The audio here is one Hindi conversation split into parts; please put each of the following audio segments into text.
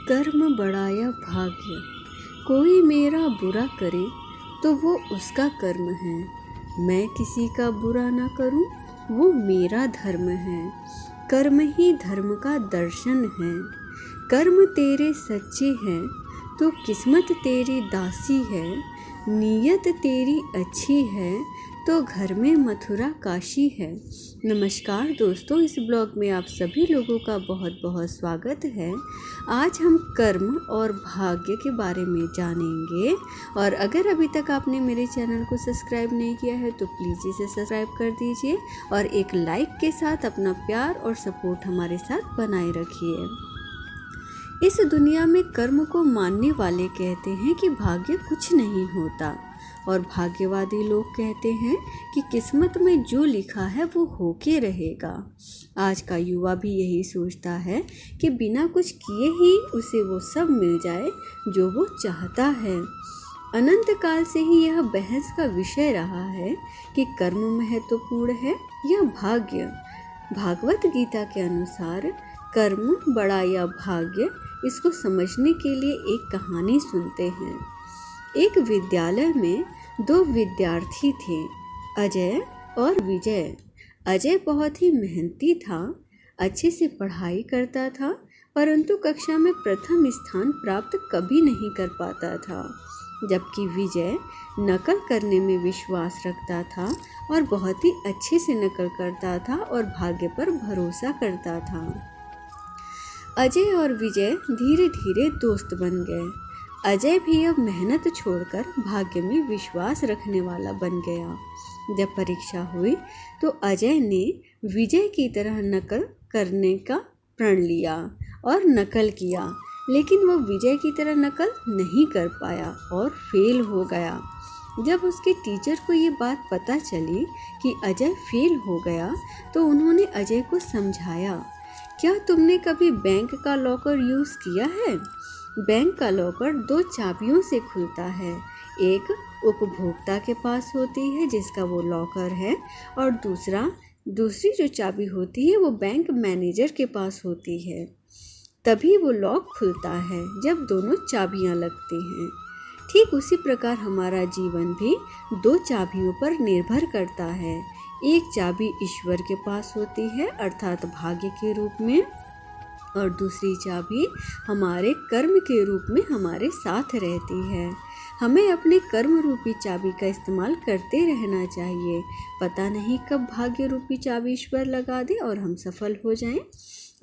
कर्म बढ़ाया भाग्य। कोई मेरा बुरा करे तो वो उसका कर्म है, मैं किसी का बुरा ना करूं वो मेरा धर्म है। कर्म ही धर्म का दर्शन है। कर्म तेरे सच्चे हैं तो किस्मत तेरी दासी है। नीयत तेरी अच्छी है तो घर में मथुरा काशी है। नमस्कार दोस्तों, इस ब्लॉग में आप सभी लोगों का बहुत बहुत स्वागत है। आज हम कर्म और भाग्य के बारे में जानेंगे और अगर अभी तक आपने मेरे चैनल को सब्सक्राइब नहीं किया है तो प्लीज़ इसे सब्सक्राइब कर दीजिए और एक लाइक के साथ अपना प्यार और सपोर्ट हमारे साथ बनाए रखिए। इस दुनिया में कर्म को मानने वाले कहते हैं कि भाग्य कुछ नहीं होता और भाग्यवादी लोग कहते हैं कि किस्मत में जो लिखा है वो होके रहेगा। आज का युवा भी यही सोचता है कि बिना कुछ किए ही उसे वो सब मिल जाए जो वो चाहता है। अनंत काल से ही यह बहस का विषय रहा है कि कर्म महत्वपूर्ण है या भाग्य। भागवत गीता के अनुसार कर्म बड़ा या भाग्य, इसको समझने के लिए एक कहानी सुनते हैं। एक विद्यालय में दो विद्यार्थी थे, अजय और विजय। अजय बहुत ही मेहनती था, अच्छे से पढ़ाई करता था, परंतु कक्षा में प्रथम स्थान प्राप्त कभी नहीं कर पाता था। जबकि विजय नकल करने में विश्वास रखता था और बहुत ही अच्छे से नकल करता था और भाग्य पर भरोसा करता था। अजय और विजय धीरे धीरे दोस्त बन गए। अजय भी अब मेहनत छोड़कर भाग्य में विश्वास रखने वाला बन गया। जब परीक्षा हुई तो अजय ने विजय की तरह नकल करने का प्रण लिया और नकल किया, लेकिन वो विजय की तरह नकल नहीं कर पाया और फेल हो गया। जब उसके टीचर को ये बात पता चली कि अजय फेल हो गया तो उन्होंने अजय को समझाया, क्या तुमने कभी बैंक का लॉकर यूज़ किया है? बैंक का लॉकर दो चाबियों से खुलता है। एक उपभोक्ता के पास होती है जिसका वो लॉकर है और दूसरी जो चाबी होती है वो बैंक मैनेजर के पास होती है। तभी वो लॉक खुलता है जब दोनों चाबियां लगती हैं। ठीक उसी प्रकार हमारा जीवन भी दो चाबियों पर निर्भर करता है। एक चाबी ईश्वर के पास होती है अर्थात भाग्य के रूप में, और दूसरी चाबी हमारे कर्म के रूप में हमारे साथ रहती है। हमें अपने कर्म रूपी चाबी का इस्तेमाल करते रहना चाहिए। पता नहीं कब भाग्य रूपी चाबी ईश्वर लगा दे और हम सफल हो जाएं।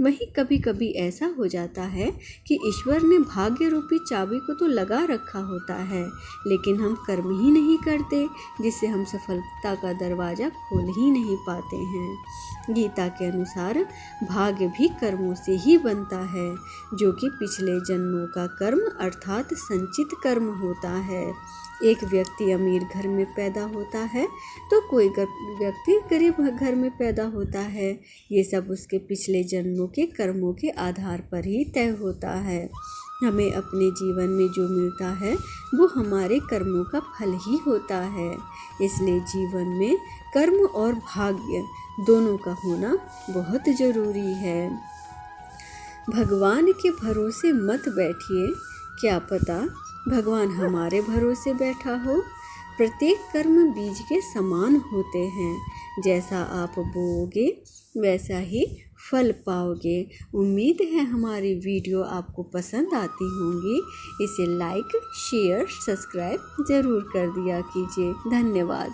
वहीं कभी कभी ऐसा हो जाता है कि ईश्वर ने भाग्य रूपी चाबी को तो लगा रखा होता है, लेकिन हम कर्म ही नहीं करते, जिससे हम सफलता का दरवाज़ा खोल ही नहीं पाते हैं। गीता के अनुसार भाग्य भी कर्मों से ही बनता है, जो कि पिछले जन्मों का कर्म अर्थात संचित कर्म होता है। एक व्यक्ति अमीर घर में पैदा होता है तो कोई व्यक्ति गरीब घर में पैदा होता है। ये सब उसके पिछले जन्मों के कर्मों के आधार पर ही तय होता है। हमें अपने जीवन में जो मिलता है वो हमारे कर्मों का फल ही होता है। इसलिए जीवन में कर्म और भाग्य दोनों का होना बहुत ज़रूरी है। भगवान के भरोसे मत बैठिए, क्या पता भगवान हमारे भरोसे बैठा हो। प्रत्येक कर्म बीज के समान होते हैं, जैसा आप बोओगे वैसा ही फल पाओगे। उम्मीद है हमारी वीडियो आपको पसंद आती होंगी। इसे लाइक, शेयर, सब्सक्राइब ज़रूर कर दिया कीजिए। धन्यवाद।